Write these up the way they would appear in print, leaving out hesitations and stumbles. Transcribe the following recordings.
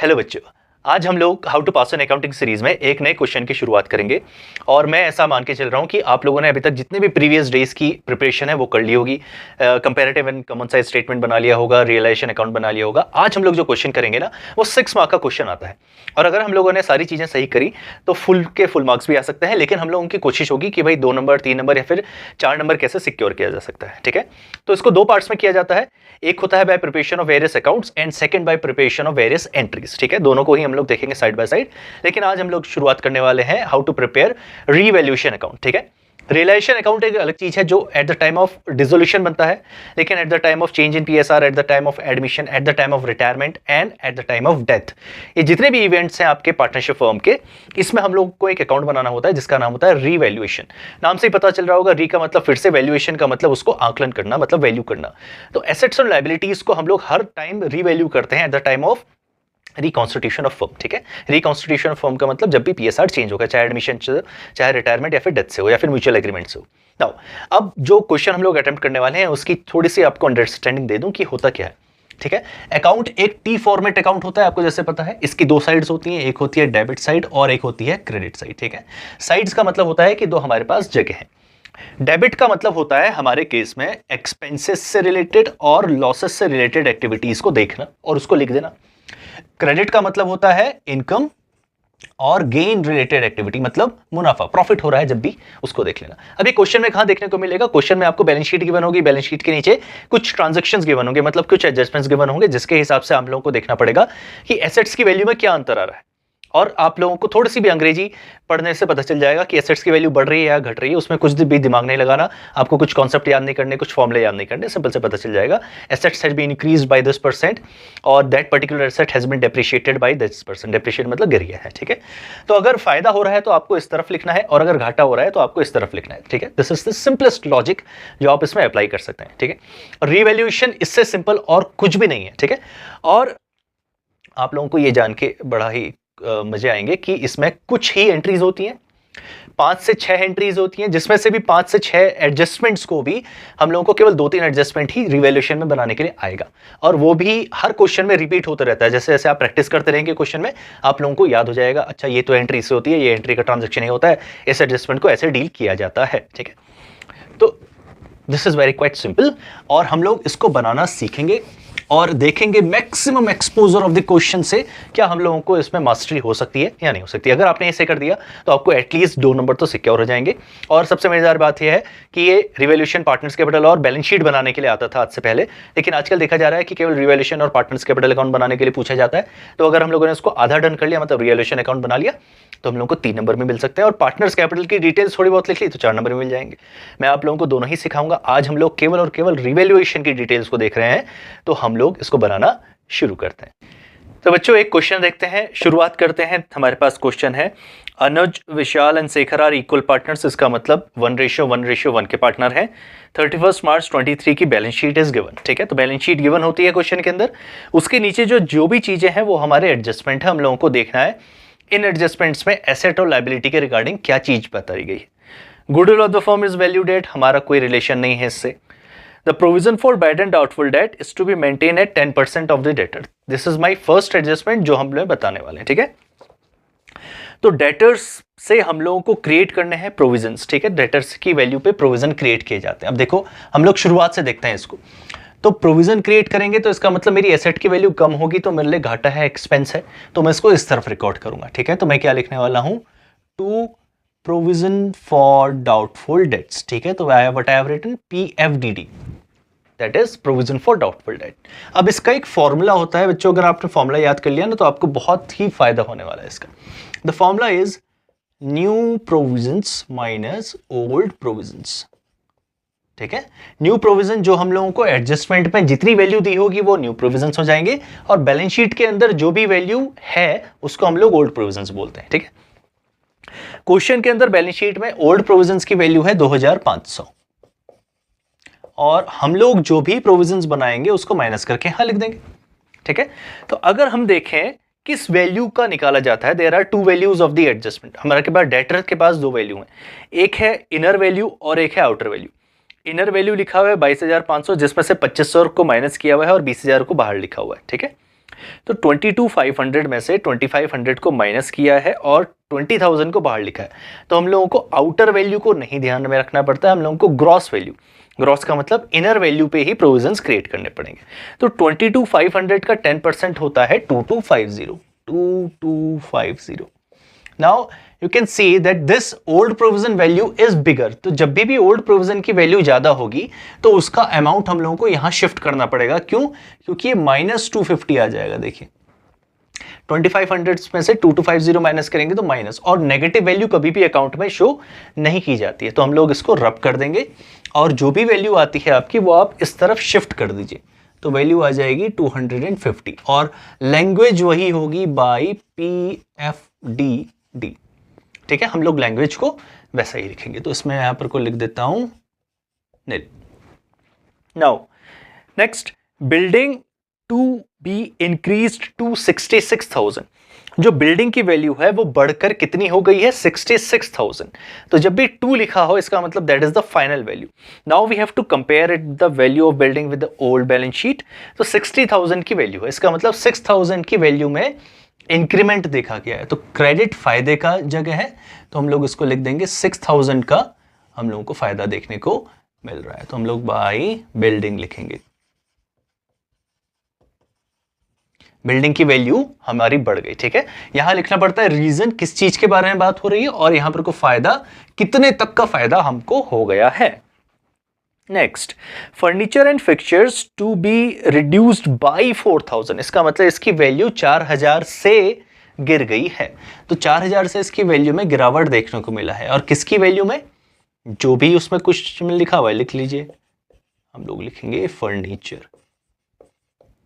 Hello बच्चों, आज हम लोग how to pass an accounting series में एक नए क्वेश्चन की शुरुआत करेंगे। और मैं ऐसा मान के चल रहा हूं कि आप लोगों ने अभी तक जितने भी प्रीवियस डेज की प्रिपरेशन है वो कर ली होगी। Comparative and common size statement बना लिया होगा, रियलाइजेशन अकाउंट बना लिया होगा। आज हम लोग जो क्वेश्चन करेंगे ना, वो 6 मार्क का क्वेश्चन आता है। और अगर हम लोगों ने सारी चीजें सही करी तो फुल के फुल मार्क्स भी आ सकते हैं। लेकिन हम लोगों की कोशिश होगी कि भाई 2 नंबर, 3 नंबर या फिर 4 नंबर कैसे सिक्योर किया जा सकता है। ठीक है, तो इसको 2 पार्ट्स में किया जाता है। एक होता है by preparation of various accounts and second by preparation of various entries. ठीक है, दोनों को ही हम लोग देखेंगे साइड बाय साइड। लेकिन आज हम लोग शुरुआत करने वाले हैं how to prepare revaluation account. ठीक है, रियलाइजेशन अकाउंट एक अलग चीज है जो at the time of dissolution बनता है, लेकिन at the time of change in PSR, at the time of admission, at the time of retirement and at the time of death, ये जितने भी इवेंट्स हैं आपके पार्टनरशिप फर्म के, इसमें हम लोग को एक अकाउंट बनाना होता है जिसका नाम होता है रीवैल्यूएशन। नाम से ही पता चल रहा होगा, री का मतलब फिर से, वैल्यूएशन का मतलब उसको आकलन करना, मतलब वैल्यू करना। तो एसेट्स और लायबिलिटीज को हम लोग हर टाइम रीवैल्यू करते हैं eight the time of reconstitution of firm. ठीक है, रिकॉन्स्टिट्यूशन ऑफ फर्म का मतलब जब भी पीएसआर चेंज होगा, चाहे एडमिशन से, चाहे रिटायरमेंट या फिर डेथ से हो, या फिर म्यूचुअल एग्रीमेंट से हो। नाउ अब जो क्वेश्चन हम लोग अटेम्प्ट करने वाले हैं उसकी थोड़ी सी आपको अंडरस्टैंडिंग दे दूं कि होता क्या है। ठीक है, अकाउंट एक टी फॉर्मेट अकाउंट होता है, आपको जैसे पता है। इसकी 2 साइड्स होती हैं, एक होती है डेबिट साइड और एक होती है क्रेडिट साइड। ठीक है, साइड्स का मतलब होता है कि 2 हमारे पास जगह है। डेबिट का मतलब होता है हमारे केस में एक्सपेंसेस से रिलेटेड और लॉसेस से रिलेटेड एक्टिविटीज को देखना और उसको लिख देना। क्रेडिट का मतलब होता है इनकम और गेन रिलेटेड एक्टिविटी, मतलब मुनाफा, प्रॉफिट हो रहा है जब भी, उसको देख लेना। अभी क्वेश्चन में कहां देखने को मिलेगा? क्वेश्चन में आपको बैलेंस शीट गिवन होगी, बैलेंस शीट के नीचे कुछ ट्रांजैक्शंस गिवन होंगे, मतलब कुछ एडजस्टमेंट्स गिवन होंगे, जिसके हिसाब से हम लोगों को देखना पड़ेगा कि एसेट्स की वैल्यू में क्या अंतर आ रहा है। और आप लोगों को थोड़ी सी भी अंग्रेजी पढ़ने से पता चल जाएगा कि एसेट्स की वैल्यू बढ़ रही है या घट रही है। उसमें कुछ भी दिमाग नहीं लगाना, आपको कुछ कॉन्सेप्ट याद नहीं करने, कुछ फॉर्मूले याद नहीं करने, सिंपल से पता चल जाएगा assets has been increased by this percent और that particular asset has been depreciated by this percent. Depreciate मतलब गिर गया है। ठीक है, तो अगर फायदा हो रहा है तो आपको इस तरफ लिखना है, और अगर घाटा हो रहा है तो आपको इस तरफ लिखना है। ठीक है, this is the simplest logic जो आप इसमें अप्लाई कर सकते हैं। ठीक है, रिवैल्यूएशन इससे सिंपल और कुछ भी नहीं है। ठीक है, और आप लोगों को ये जान के बड़ा ही मजे आएंगे कि इसमें कुछ ही एंट्रीज होती हैं, 5 से 6 एंट्रीज होती हैं, जिसमें से भी 5 से 6 एडजस्टमेंट्स को भी हम लोगों को केवल 2-3 एडजस्टमेंट ही रिवैल्यूएशन में बनाने के लिए आएगा। और वो भी हर क्वेश्चन में रिपीट होता रहता है। जैसे जैसे आप प्रैक्टिस करते रहेंगे क्वेश्चन में, आप लोगों को याद हो जाएगा, अच्छा ये तो एंट्री से होती है, ये एंट्री का ट्रांजेक्शन ही होता है, इस एडजस्टमेंट को ऐसे डील किया जाता है। ठीक है, तो this is very quite simple, और हम लोग इसको बनाना सीखेंगे और देखेंगे maximum exposure of the question से क्या हम लोगों को इसमें मास्टरी हो सकती है या नहीं हो सकती। अगर आपने ऐसे कर दिया तो आपको एटलीस्ट 2 नंबर तो सिक्योर हो जाएंगे। और सबसे मजेदार बात यह है कि ये रिवैल्यूएशन, पार्टनर्स कैपिटल और बैलेंस शीट बनाने के लिए आता था आज से पहले, लेकिन आजकल देखा जा रहा है कि केवल रिवैल्यूएशन और पार्टनर्स कैपिटल अकाउंट बनाने के लिए पूछा जाता है। तो अगर हम लोगों ने उसको आधा डन कर लिया, मतलब रिवैल्यूएशन अकाउंट बना लिया, तो हम लोगों को 3 नंबर में मिल सकते हैं। और पार्टनर्स कैपिटल की डिटेल्स थोड़ी बहुत लिख ली तो 4 नंबर में मिल जाएंगे। मैं आप लोगों को दोनों ही सिखाऊंगा। आज हम लोग केवल और केवल रिवैल्यूएशन की डिटेल्स को देख रहे हैं, तो हम लोग इसको बनाना शुरू करते हैं। तो बच्चों एक क्वेश्चन देखते हैं, शुरुआत करते हैं। हमारे पास क्वेश्चन है, Anuj, Vishal and Shekhar are equal partners. इसका मतलब 1:1:1 के पार्टनर हैं। 31 मार्च 23 की बैलेंस शीट इज गिवन। ठीक है, तो बैलेंस शीट गिवन होती है क्वेश्चन के अंदर। उसके नीचे जो भी चीजें हैं वो हमारे एडजस्टमेंट है, हम लोगों को देखना है इन एडजस्टमेंट्स में एसेट और लायबिलिटी के रिगार्डिंग क्या चीज बताई गई है। Goodwill of the firm is valued at, हमारा कोई रिलेशन नहीं है इससे। The provision for bad and doubtful debt is to be maintained at 10% of the debtor. This is my first adjustment जो हम लोग बताने वाले हैं। ठीक है, तो डेटर्स से हम लोगों को क्रिएट करने हैं प्रोविजंस। ठीक है, डेटर्स की वैल्यू पे प्रोविजन क्रिएट किए जाते हैं। अब देखो हम लोग शुरुआत से देखते हैं इसको। तो प्रोविजन क्रिएट करेंगे तो इसका मतलब मेरी एसेट की वैल्यू कम होगी, तो मेरे लिए घाटा है, एक्सपेंस है, तो मैं इसको इस तरफ रिकॉर्ड करूंगा। ठीक है, तो मैं क्या लिखने वाला हूं, to provision for doubtful debts. ठीक है, तो what I have written PFDD, that is provision for doubtful debt. अब इसका एक फॉर्मूला होता है बच्चों, अगर आपने फॉर्मूला याद कर लिया ना तो आपको बहुत ही फायदा होने वाला है इसका। The formula is new provisions minus old provisions. ठीक है, न्यू प्रोविजन जो हम लोगों को एडजस्टमेंट में जितनी वैल्यू दी होगी वो न्यू प्रोविजंस हो जाएंगे, और बैलेंस शीट के अंदर जो भी वैल्यू है उसको हम लोग ओल्ड प्रोविजंस बोलते हैं। ठीक है, क्वेश्चन के अंदर बैलेंस शीट में ओल्ड प्रोविजंस की वैल्यू है 2500, और हम लोग जो भी प्रोविजंस बनाएंगे उसको माइनस करके यहां लिख देंगे। ठीक है, तो अगर हम देखें किस वैल्यू का निकाला जाता है, there are 2 values of the adjustment. हमारे के पास डेटर के पास 2 वैल्यू हैं, एक है इनर वैल्यू और एक है आउटर वैल्यू। इनर वैल्यू लिखा हुआ है 22,500, जिसमें से 2500 को माइनस किया हुआ है और 20,000 को बाहर लिखा हुआ है। ठीक है, तो 22,500 में से 2500 को माइनस किया है और 20,000 को बाहर लिखा है। तो हम लोगों को आउटर वैल्यू को नहीं ध्यान में रखना पड़ता है, हम लोगों को ग्रॉस वैल्यू, ग्रॉस का मतलब इनर वैल्यू पे ही प्रोविजंस क्रिएट करने पड़ेंगे। तो 22,500 का 10% होता है 2250। Now you can see that this old provision value is bigger. तो जब भी ओल्ड प्रोविजन की वैल्यू ज्यादा होगी तो उसका अमाउंट हम लोगों को यहां शिफ्ट करना पड़ेगा। क्यों? क्योंकि ये -250 आ जाएगा। देखिए 2500 में से 2250 माइनस करेंगे तो माइनस, और नेगेटिव वैल्यू कभी भी अकाउंट में शो नहीं की जाती है। तो हम लोग इसको रब कर देंगे और जो भी वैल्यू आती है आपकी वो आप इस तरफ शिफ्ट कर दीजिए। तो वैल्यू आ जाएगी 250 और लैंग्वेज वही होगी बाई PFDD। ठीक है, हम लोग लैंग्वेज को वैसा ही लिखेंगे। तो इसमें यहां पर को लिख देता हूं nil. Now next, building to be increased to 66,000। जो बिल्डिंग की वैल्यू है वो बढ़कर कितनी हो गई है? 66,000। तो जब भी 2 लिखा हो इसका मतलब that is the final value. Now we have to compare it the value of building with the old balance sheet. तो 60,000 की वैल्यू है, इसका मतलब 6,000 की वैल्यू में इंक्रीमेंट देखा गया है। तो क्रेडिट फायदे का जगह है, तो हम लोग इसको लिख देंगे 6,000 का हम लोगों को फायदा देखने को मिल रहा है। तो हम लोग बाई बिल्डिंग लिखेंगे। बिल्डिंग की वैल्यू हमारी बढ़ गई। ठीक है, यहां लिखना पड़ता है रीजन, किस चीज के बारे में बात हो रही है, और यहां पर को फायदा कितने तक का फायदा हमको हो गया है। Next, furniture and fixtures to be reduced by 4,000। इसका मतलब इसकी वैल्यू 4,000 से गिर गई है। तो 4,000 से इसकी वैल्यू में गिरावट देखने को मिला है। और किसकी वैल्यू में? जो भी उसमें कुछ में लिखा हुआ है लिख लीजिए। हम लोग लिखेंगे फर्नीचर।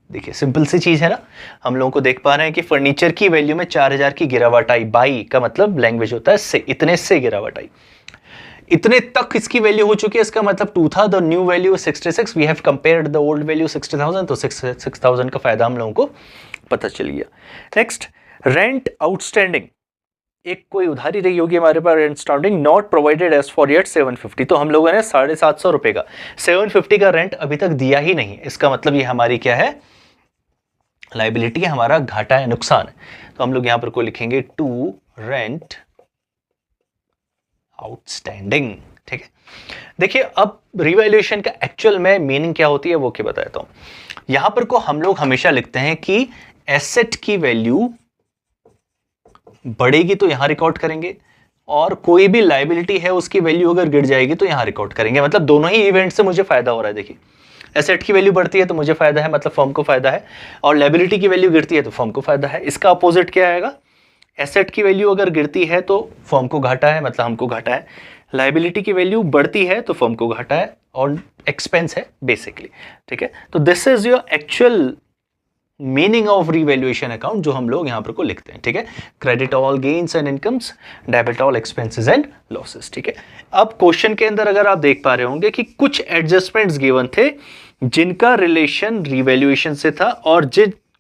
देखिए सिंपल सी चीज है ना, हम लोगों को देख पा रहे हैं कि फर्नीचर की वैल्यू में 4,000 की गिरावट आई। बाई का मतलब लैंग्वेज होता है से, इतने से गिरावट आई, इतने तक इसकी वैल्यू हो चुकी है। इसका मतलब 2 था, the new value 66। We have compared the old value 60,000। तो 6,000 का फायदा हम लोगों को पता चल गया। नेक्स्ट, रेंट आउटस्टैंडिंग, एक कोई उधारी रही होगी हमारे पास, rent outstanding not provided as for yet 750। तो हम लोगों ने 750 रुपए का 750 का रेंट अभी तक दिया ही नहीं। इसका मतलब ये हमारी क्या है? लाइबिलिटी है, हमारा घाटा है, नुकसान है। तो हम लोग यहां पर को लिखेंगे टू रेंट आउटस्टैंडिंग। ठीक है, देखिए अब रिवैल्यूएशन का एक्चुअल में मीनिंग क्या होती है वो क्या बताता हूं। यहां पर को हम लोग हमेशा लिखते हैं कि एसेट की वैल्यू बढ़ेगी तो यहां रिकॉर्ड करेंगे, और कोई भी लाइबिलिटी है उसकी वैल्यू अगर गिर जाएगी तो यहां रिकॉर्ड करेंगे। मतलब दोनों ही इवेंट से मुझे फायदा हो रहा है। देखिए एसेट की वैल्यू बढ़ती है तो मुझे फायदा है, मतलब फर्म को फायदा है, और लायबिलिटी की वैल्यू गिरती है तो फर्म को फायदा है। इसका अपोजिट क्या आएगा? एसेट की वैल्यू अगर गिरती है तो फर्म को घाटा है, मतलब हमको घाटा है। लायबिलिटी की वैल्यू बढ़ती है तो फर्म को घाटा है और एक्सपेंस है बेसिकली। ठीक है, तो this is your actual meaning of revaluation account जो हम लोग यहां पर को लिखते हैं। ठीक है, credit all gains and incomes, debit all expenses and losses. ठीक है, अब क्वेश्चन के अंदर अगर आप देख पा रहे होंगे कि कुछ एडजस्टमेंट्स गिवन थे जिनका रिलेशन रिवैल्यूएशन से था, और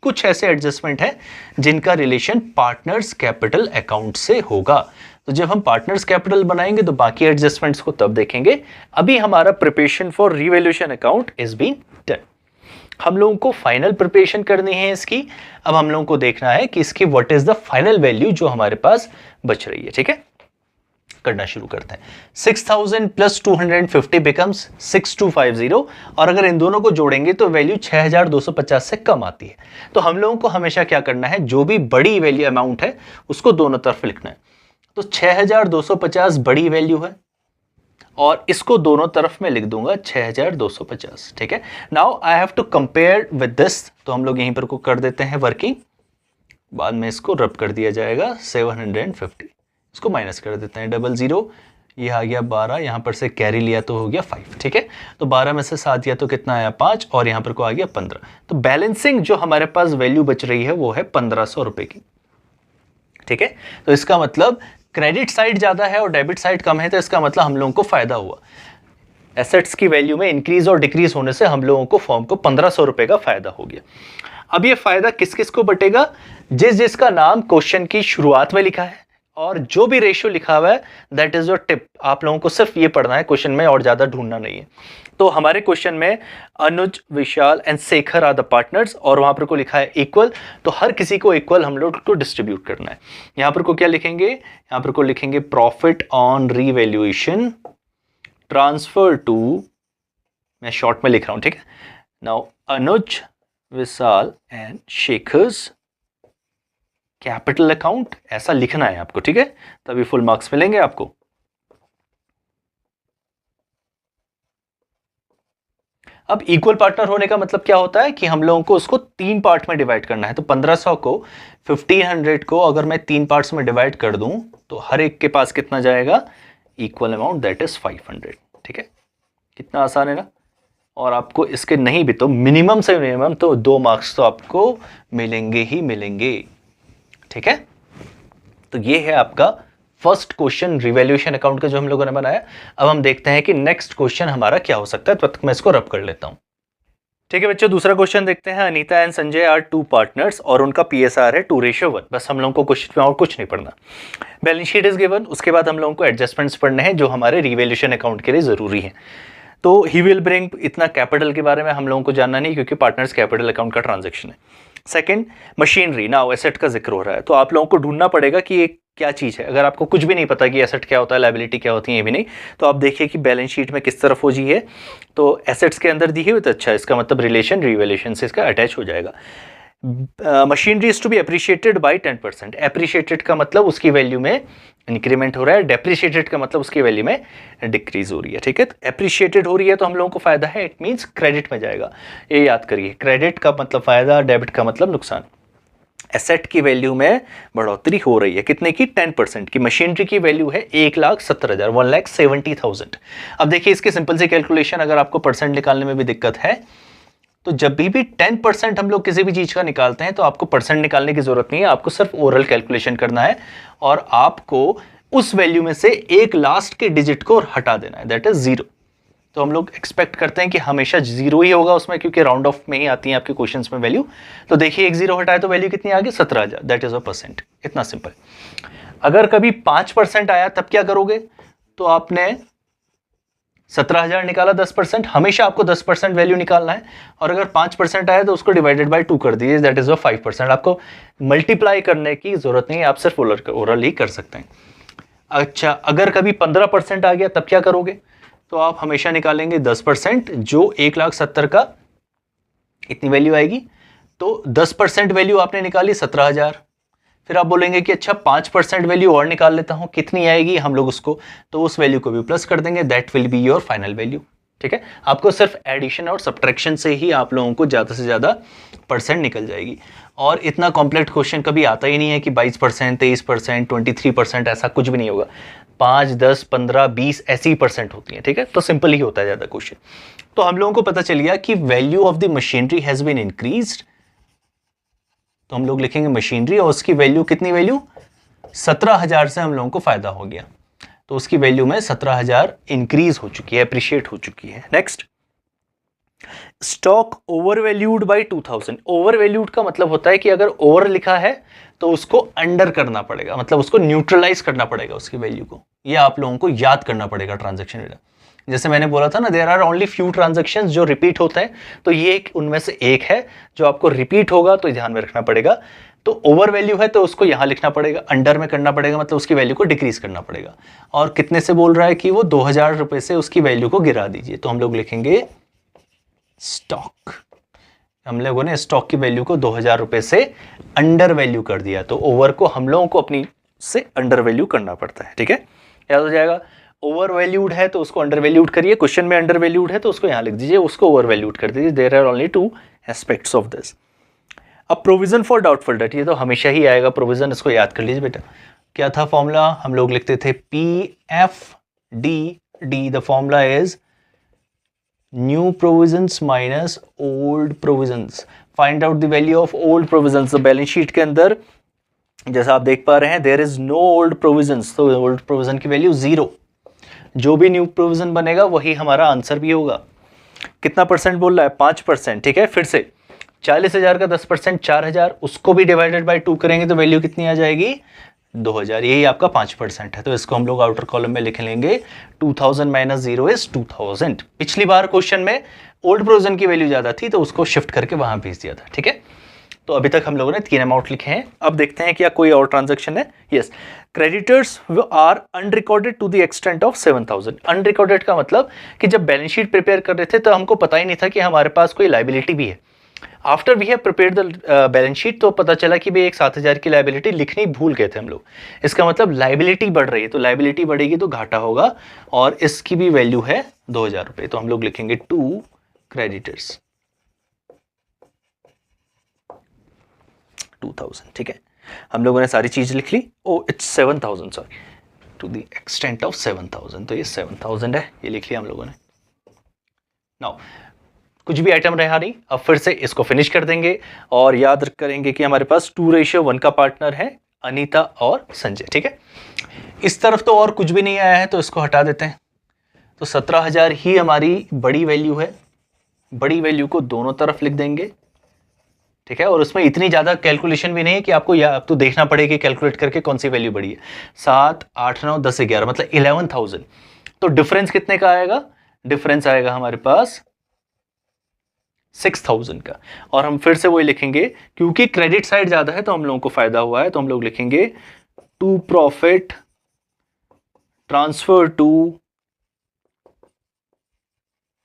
कुछ ऐसे एडजस्टमेंट है जिनका रिलेशन पार्टनर्स कैपिटल अकाउंट से होगा। तो जब हम पार्टनर्स कैपिटल बनाएंगे तो बाकी एडजस्टमेंट्स को तब देखेंगे। अभी हमारा preparation for revaluation account is been done. हम लोगों को फाइनल प्रिपरेशन करनी है इसकी। अब हम लोगों को देखना है कि इसकी what is the final value जो हमारे पास बच रही है। ठीक है, करना शुरू करते हैं। 6,000 प्लस 250 बिकम्स 6,250, और अगर इन दोनों को जोड़ेंगे तो वैल्यू 6,250 से कम आती है। तो हम लोगों को हमेशा क्या करना है, जो भी बड़ी वैल्यू अमाउंट है उसको दोनों तरफ लिखना है। तो 6,250 बड़ी वैल्यू है और इसको दोनों तरफ में लिख दूंगा 6,250। ठीक है, now I have to compare with this. तो हम लोग यहीं पर को कर देते हैं वर्किंग, बाद में इसको रब कर दिया जाएगा 750, इसको माइनस कर देते हैं 00, ये आ गया 12, यहां पर से कैरी लिया तो हो गया 5। ठीक है, तो 12 में से 7 दिया तो कितना आया 5, और यहां पर को आ गया 15। तो बैलेंसिंग जो हमारे पास वैल्यू बच रही है वो है 1,500 रुपए की। ठीक है, तो इसका मतलब क्रेडिट साइड ज्यादा है और डेबिट साइड कम है, तो इसका मतलब हम लोगों को फायदा हुआ। एसेट्स की वैल्यू में इंक्रीज और डिक्रीज होने से हम लोगों को फर्म को 1,500 रुपए का फायदा हो गया। अब ये फायदा किस किस को बटेगा? जिस जिसका नाम क्वेश्चन की शुरुआत में लिखा है, और जो भी रेशियो लिखा हुआ है दैट इज योर टिप। आप लोगों को सिर्फ ये पढ़ना है क्वेश्चन में और ज्यादा ढूंढना नहीं है। तो हमारे क्वेश्चन में Anuj, Vishal and Shekhar are the partners, और वहां पर को लिखा है इक्वल, तो हर किसी को इक्वल हम लोग को डिस्ट्रीब्यूट करना है। यहां पर को क्या लिखेंगे, यहां पर को लिखेंगे profit on revaluation transfer to, मैं शॉर्ट में लिख रहा हूं, ठीक है। Now Anuj, Vishal and Shekhar's capital account, ऐसा लिखना है आपको, ठीक है, तभी फुल मार्क्स मिलेंगे आपको। अब इक्वल पार्टनर होने का मतलब क्या होता है कि हम लोगों को उसको 3 पार्ट में डिवाइड करना है। तो 1500 को 1500 को अगर मैं 3 पार्ट्स में डिवाइड कर दूं तो हर एक के पास कितना जाएगा, इक्वल अमाउंट, दैट इज 500, ठीक है। कितना आसान है ना। और आपको इसके नहीं भी तो मिनिमम से मिनिमम तो 2 मार्क्स तो आपको मिलेंगे ही मिलेंगे, ठीक है। तो ये है आपका फर्स्ट क्वेश्चन रिवैल्यूएशन अकाउंट का जो हम लोगों ने बनाया। अब हम देखते हैं कि नेक्स्ट क्वेश्चन हमारा क्या हो सकता है, तब तक मैं इसको रब कर लेता हूं। ठीक है बच्चों, दूसरा क्वेश्चन देखते हैं। Anita and Sanjay are 2 partners और उनका PSR है 2:1। बस हम लोगों को क्वेश्चन में और कुछ नहीं पढ़ना। बैलेंस शीट इज गिवन, उसके बाद हम लोगों को एडजस्टमेंट्स पढ़ने हैं जो हमारे रिवैल्यूएशन अकाउंट के लिए जरूरी है। तो ही विल ब्रिंग, इतना कैपिटल के बारे में हम लोगों को जानना नहीं क्योंकि पार्टनर्स कैपिटल अकाउंट का ट्रांजैक्शन है। सेकंड, मशीनरी, नाउ एसेट का जिक्र हो रहा है, तो आप लोगों को ढूंढना पड़ेगा कि ये क्या चीज़ है। अगर आपको कुछ भी नहीं पता कि एसेट क्या होता है, लायबिलिटी क्या होती है, ये भी नहीं, तो आप देखिए कि बैलेंस शीट में किस तरफ हो जी है। तो एसेट्स के अंदर दी हुई, तो अच्छा, इसका मतलब रिलेशन रिवैल्यूएशन से इसका अटैच हो जाएगा। Machinery is to be appreciated by 10%। Appreciated का मतलब उसकी वैल्यू में इंक्रीमेंट हो रहा है, डेप्रिशिएटेड का मतलब उसकी वैल्यू में डिक्रीज हो रही है, ठीक है। अप्रिशिएटेड हो रही है तो हम लोगों को फायदा है, इट मींस क्रेडिट में जाएगा, ये याद करिए। क्रेडिट का मतलब फायदा, डेबिट का मतलब नुकसान। एसेट की वैल्यू में बढ़ोतरी हो रही है, कितने की, 10% की। मशीनरी की वैल्यू है 1,70,000, 1,70,000। अब देखिए इसकी सिंपल सी कैलकुलेशन, अगर आपको परसेंट निकालने में भी दिक्कत है तो जब भी 10% हम लोग किसी भी चीज का निकालते हैं तो आपको परसेंट निकालने की जरूरत नहीं है, आपको सिर्फ ओरल कैलकुलेशन करना है और आपको उस वैल्यू में से एक लास्ट के डिजिट को हटा देना है, दैट इज 0। तो हम लोग एक्सपेक्ट करते हैं कि हमेशा 0 ही होगा उसमें, क्योंकि राउंड ऑफ में ही आती है आपके क्वेश्चंस में वैल्यू। तो देखिए एक 0 हटाए तो वैल्यू कितनी आ गई, 17,000, दैट इज अ परसेंट, इतना सिंपल। अगर कभी 5% आया तब क्या करोगे, तो आपने 17,000 निकाला 10%, हमेशा आपको 10% वैल्यू निकालना है। और अगर 5% आया तो उसको डिवाइडेड बाय 2 कर दीजिए, दैट इज 5%। आपको मल्टीप्लाई करने की जरूरत नहीं है, आप सिर्फ ओरल ही कर सकते हैं। अच्छा, अगर कभी 15% आ गया तब क्या करोगे, तो आप हमेशा निकालेंगे 10%, जो 1,70,000 का इतनी वैल्यू आएगी। तो 10% वैल्यू आपने निकाली 17,000, फिर आप बोलेंगे कि अच्छा 5% वैल्यू और निकाल लेता हूं, कितनी आएगी, हम लोग उसको, तो उस वैल्यू को भी प्लस कर देंगे, that will be your final value, ठीक है। आपको सिर्फ एडिशन और सब्ट्रैक्शन से ही आप लोगों को ज़्यादा से ज़्यादा परसेंट निकल जाएगी। और इतना कॉम्प्लेक्स क्वेश्चन कभी आता ही नहीं है कि 22%, 23%, 23%, ऐसा कुछ भी नहीं होगा। 5, 10, 15, 20 ऐसी ही परसेंट होती है, ठीक है। तो सिंपल ही होता है ज़्यादा क्वेश्चन। तो हम लोगों को पता चल गया कि value of the machinery has been increased, तो हम लोग लिखेंगे मशीनरी, और उसकी वैल्यू कितनी, वैल्यू 17,000 से हम लोगों को फायदा हो गया, तो उसकी वैल्यू में 17,000 इंक्रीज हो चुकी है, अप्रिशिएट हो चुकी है। Next, stock over valued by 2,000। Over valued का मतलब होता है कि अगर ओवर लिखा है तो उसको अंडर करना पड़ेगा, मतलब उसको न्यूट्रलाइज करना पड़ेगा उसकी वैल्यू को, ये आप लोगों को याद करना पड़ेगा ट्रांजेक्शन डेटा। जैसे मैंने बोला था ना, there are only few transactions जो रिपीट होते हैं, तो ये एक उनमें से एक है जो आपको रिपीट होगा, तो ध्यान में रखना पड़ेगा। तो ओवर वैल्यू है तो उसको यहां लिखना पड़ेगा, अंडर में करना पड़ेगा, मतलब उसकी वैल्यू को डिक्रीज करना पड़ेगा। और कितने से बोल रहा है कि वो 2,000 रुपए से उसकी वैल्यू को गिरा दीजिए, तो हम लोग लिखेंगे स्टॉक। हम लोगों ने स्टॉक की वैल्यू को 2,000 रुपए से अंडर वैल्यू कर दिया, तो ओवर को हम लोगों को अपनी से अंडर वैल्यू करना पड़ता है, ठीक है, याद हो जाएगा। ओवर वैल्यूड है तो उसको अंडर वैल्यूड करिए, क्वेश्चन में अंडर वैल्यूड है तो उसको यहां लिख दीजिए, उसको ओवर वैल्यूड कर दीजिए। There are only 2 aspects of this. अब प्रोविजन फॉर डाउटफुल डेट, ये तो हमेशा ही आएगा प्रोविजन, इसको याद कर लीजिए बेटा। क्या था फॉर्मूला, हम लोग लिखते थे PFD, the formula is new provisions minus old provisions. Find out the value of old provisions. Balance sheet के अंदर जैसा आप देख पा रहे हैं, there is no old provisions, तो ओल्ड प्रोविजन की वैल्यू 0। जो भी न्यू प्रोविजन बनेगा वही हमारा आंसर भी होगा। कितना परसेंट बोल रहा है, 5%, ठीक है। फिर से 40,000 का 10%, 4,000, उसको भी डिवाइडेड बाय 2 करेंगे तो वैल्यू कितनी आ जाएगी, 2000, यही आपका 5% है, तो इसको हम लोग आउटर कॉलम में लिख लेंगे 2000 माइनस 0 इज 2000। पिछली बार क्वेश्चन में ओल्ड प्रोविजन की वैल्यू ज्यादा थी तो उसको शिफ्ट करके वहां भेज दिया था, ठीक है। तो अभी तक हम लोगों ने 3 अमाउंट लिखे हैं। अब देखते हैं क्या कोई और ट्रांजैक्शन है। Yes, creditors are unrecorded to the extent of 7000। Unrecorded का मतलब कि जब बैलेंस शीट प्रिपेयर कर रहे थे तो हमको पता ही नहीं था कि हमारे पास कोई लाइबिलिटी भी है। After we have prepare the balance sheet तो पता चला कि भाई एक 7000 की लाइबिलिटी लिखनी भूल गए थे हम लोग। इसका मतलब लाइबिलिटी बढ़ रही है, तो लाइबिलिटी बढ़ेगी तो घाटा होगा, और इसकी भी वैल्यू है 2000 रुपये, तो हम लोग लिखेंगे टू क्रेडिटर्स 2000, ठीक है। हम लोगों ने सारी चीज लिख ली। Oh it's 7000, sorry, to the extent of 7000, तो ये 7000 है, ये लिख लिया हम लोगों ने। नाउ कुछ भी आइटम रहा नहीं, अब फिर से इसको फिनिश कर देंगे और याद करेंगे कि हमारे पास 2:1 का पार्टनर है अनीता और संजय, ठीक है। इस तरफ तो और कुछ भी नहीं आया है तो इसको हटा देते हैं। तो 17000 ही हमारी बड़ी वैल्यू है, बड़ी वैल्यू को दोनों तरफ लिख देंगे, ठीक है। और उसमें इतनी ज्यादा कैलकुलेशन भी नहीं है कि आपको या तो देखना पड़ेगा कैलकुलेट करके कौन सी वैल्यू बड़ी है। 7, 8, 9, 10, 11 मतलब 11000। तो डिफरेंस कितने का आएगा? डिफरेंस आएगा हमारे पास 6000 का। और हम फिर से वही लिखेंगे क्योंकि क्रेडिट साइड ज्यादा है तो हम लोगों को फायदा हुआ है, तो हम लोग लिखेंगे to profit transfer to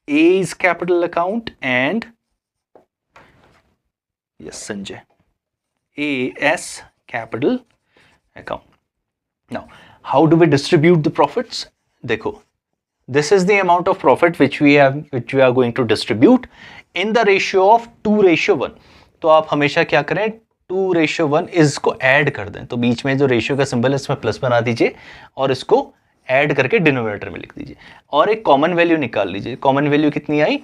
as capital account and yes Sanjay AS capital account. Now, how do we distribute the profits? देखो, this is the amount of profit which we are going to distribute in the ratio of 2:1. तो आप हमेशा क्या करें, 2:1 इसको add कर दें, तो बीच में जो रेशियो का सिंबल है इसमें प्लस बना दीजिए और इसको ऐड करके डिनोमिनेटर में लिख दीजिए और एक कॉमन वैल्यू निकाल लीजिए। कॉमन वैल्यू कितनी आई?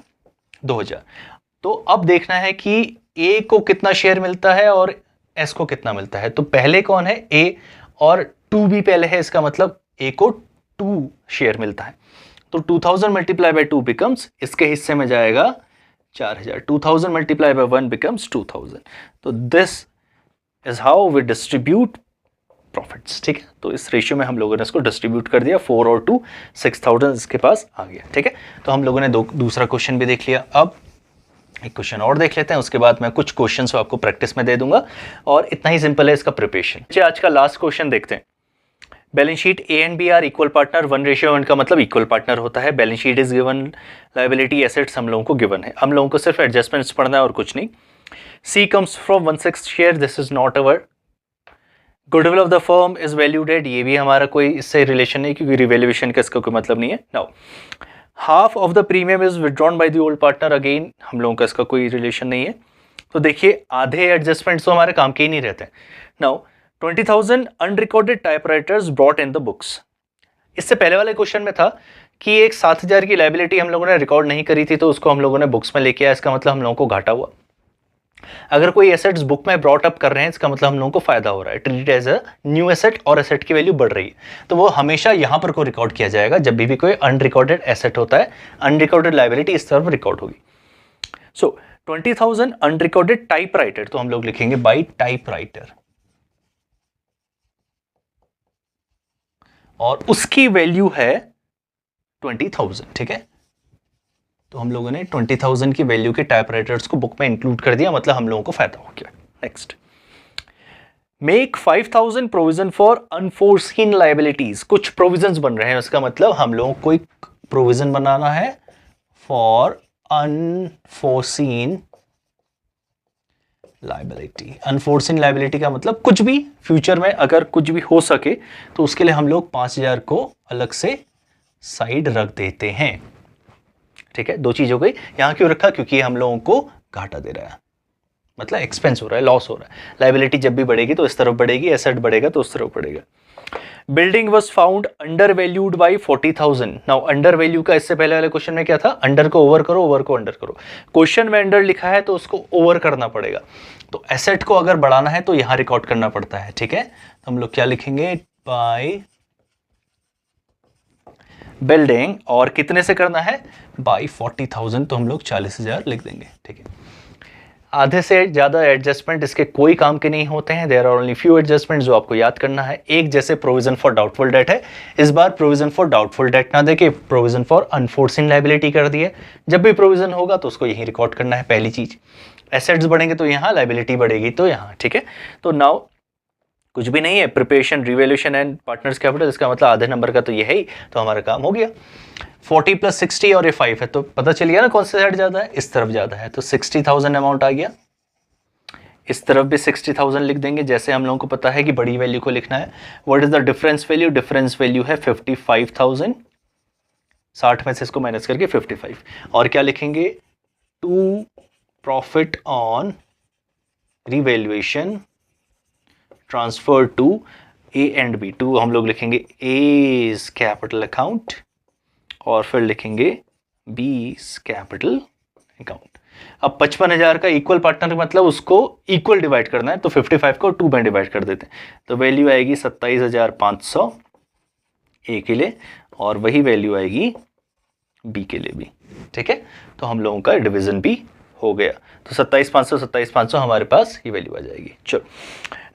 2000। तो अब देखना है कि A को कितना शेयर मिलता है और S को कितना मिलता है। तो पहले कौन है? A, और 2 भी पहले है, इसका मतलब A को 2 शेयर मिलता है। तो 2000 मल्टीप्लाई बाय 2 बिकम्स, इसके हिस्से में जाएगा 4000। 2000 मल्टीप्लाई बाय 1 बिकम्स 2000। तो this is how we distribute profits, ठीक है। तो इस रेशियो में हम लोगों ने इसको डिस्ट्रीब्यूट कर दिया, 4 और 2, 6000 इसके पास आ गया, ठीक है। तो हम लोगों ने दूसरा क्वेश्चन भी देख लिया। अब एक क्वेश्चन और देख लेते हैं, उसके बाद मैं कुछ क्वेश्चंस आपको प्रैक्टिस में दे दूंगा और इतना ही सिंपल है इसका प्रिपरेशन। चलिए आज का लास्ट क्वेश्चन देखते हैं। Balance sheet A and B are equal partner, 1:1 का मतलब इक्वल पार्टनर होता है। Balance sheet is given, liability assets हम लोगों को गिवन है, हम लोगों को सिर्फ एडजस्टमेंट्स पढ़ना है और कुछ नहीं। C comes from 1/6 share, this is not our. Goodwill of the firm is valued at, ये भी हमारा कोई इससे रिलेशन नहीं क्योंकि रिवैल्यूएशन का इसका कोई मतलब नहीं है। Now half of the premium is withdrawn by the old partner, again हम लोगों का इसका कोई रिलेशन नहीं है। तो देखिए आधे एडजस्टमेंट्स तो हमारे काम के ही नहीं रहते। Now 20,000 unrecorded typewriters brought in the books. इससे पहले वाले क्वेश्चन में था कि एक 7000 की लायबिलिटी हम लोगों ने रिकॉर्ड नहीं करी थी तो उसको हम लोगों ने बुक्स में लेके आया, इसका मतलब हम लोगों को घाटा हुआ। अगर कोई एसेट्स बुक में ब्रॉट अप कर रहे हैं इसका मतलब हम लोगों को फायदा हो रहा है, treat as a new asset और एसेट की वैल्यू बढ़ रही है। तो वो हमेशा यहां पर को रिकॉर्ड किया जाएगा जब भी कोई अनरिकॉर्डेड एसेट होता है, अनरिकॉर्डेड लायबिलिटी इस तरफ रिकॉर्ड होगी। सो 20,000 अनरिकॉर्डेड टाइपराइटर, तो हम लोग लिखेंगे बाय टाइपराइटर और उसकी वैल्यू है 20,000, ठीक है। तो हम लोगों ने 20,000 की वैल्यू के टाइपराइटर्स को बुक में इंक्लूड कर दिया, मतलब हम लोगों को फायदा हो गया। Next, make 5,000 provision for unforeseen liabilities. कुछ प्रोविजंस बन रहे हैं, उसका मतलब हम लोगों को एक प्रोविजन बनाना है for unforeseen liability. Unforeseen liability का मतलब कुछ भी फ्यूचर में अगर कुछ भी हो सके तो उसके लिए हम लोग 5,000 को अलग से साइड रख देते हैं, ठीक है। दो चीज हो गई। यहां क्यों रखा? क्योंकि हम लोगों को घाटा दे रहा है, मतलब एक्सपेंस हो रहा है, लॉस हो रहा है। लायबिलिटी जब भी बढ़ेगी तो इस तरफ बढ़ेगी, एसेट बढ़ेगा तो उस तरफ बढ़ेगा। Building was found under valued by 40,000। Now under value का इससे पहले वाले क्वेश्चन में क्या था? अंडर को ओवर करो, ओवर को अंडर करो। क्वेश्चन में अंडर लिखा है तो उसको ओवर करना पड़ेगा। तो एसेट को अगर बढ़ाना है तो यहां रिकॉर्ड करना पड़ता है, ठीक है। तो हम लोग क्या लिखेंगे? बाय बिल्डिंग, और कितने से करना है? बाई 40,000, तो हम लोग 40,000 लिख देंगे, ठीक है। आधे से ज़्यादा एडजस्टमेंट इसके कोई काम के नहीं होते हैं, there are only few adjustment जो आपको याद करना है। एक जैसे प्रोविजन फॉर डाउटफुल डेट है, इस बार प्रोविजन फॉर डाउटफुल डेट ना देके प्रोविजन फॉर अनफोर्सिन लायबिलिटी कर दी है। जब भी प्रोविजन होगा तो उसको यही रिकॉर्ड करना है पहली चीज। एसेट्स बढ़ेंगे तो यहाँ, लायबिलिटी बढ़ेगी तो यहाँ, ठीक है। तो नाउ कुछ भी नहीं है, preparation revaluation and partners capital, इसका मतलब आधे नंबर का तो ये है ही, तो हमारा काम हो गया। 40 + 60 और ये 5 है, तो पता चल गया ना कौन सा साइड ज्यादा है, इस तरफ ज्यादा है, तो 60,000 अमाउंट आ गया। इस तरफ भी 60,000 लिख देंगे, जैसे हम लोगों को पता है कि बड़ी वैल्यू को लिखना है। What is the difference value? Difference value है 55,000, 60 में से इसको माइनस करके 55। और क्या लिखेंगे? To profit on revaluation transfer to A and B. To हम लोग लिखेंगे एज कैपिटल अकाउंट और फिर लिखेंगे बीज कैपिटल अकाउंट। अब 55,000 का इक्वल पार्टनर मतलब उसको इक्वल डिवाइड करना है, तो 55 को 2 में डिवाइड कर देते हैं, तो वैल्यू आएगी 27,500 ए के लिए, और वही वैल्यू आएगी बी के लिए भी, ठीक है। तो हम लोगों का डिवीजन भी हो गया, तो 27,500 हमारे पास ये वैल्यू आ जाएगी। चलो,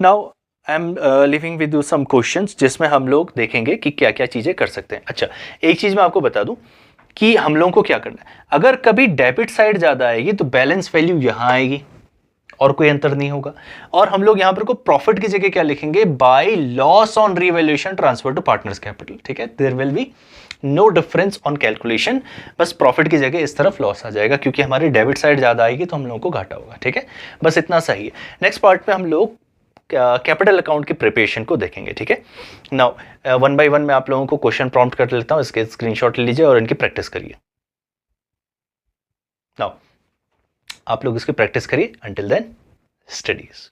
now I am living with you some questions जिसमें हम लोग देखेंगे कि क्या क्या चीजें कर सकते हैं। अच्छा, एक चीज मैं आपको बता दूं कि हम लोगों को क्या करना है, अगर कभी डेबिट साइड ज्यादा आएगी तो बैलेंस वैल्यू यहां आएगी और कोई अंतर नहीं होगा, और हम लोग यहां पर को प्रॉफिट की जगह क्या लिखेंगे? By loss on revaluation transfer to partners capital, ठीक है। There will be no difference on calculation, बस प्रॉफिट की जगह इस तरफ लॉस आ जाएगा, क्योंकि हमारी डेबिट साइड ज्यादा आएगी तो हम लोगों को घाटा होगा, ठीक है। बस इतना सही है। नेक्स्ट पार्ट में हम लोग कैपिटल अकाउंट की प्रिपरेशन को देखेंगे, ठीक है। नाउ 1 by 1 मैं आप लोगों को क्वेश्चन प्रॉम्प्ट कर लेता हूं, इसके स्क्रीनशॉट ले लीजिए और इनकी प्रैक्टिस करिए। नाउ आप लोग इसकी प्रैक्टिस करिए, अंटिल देन स्टडीज।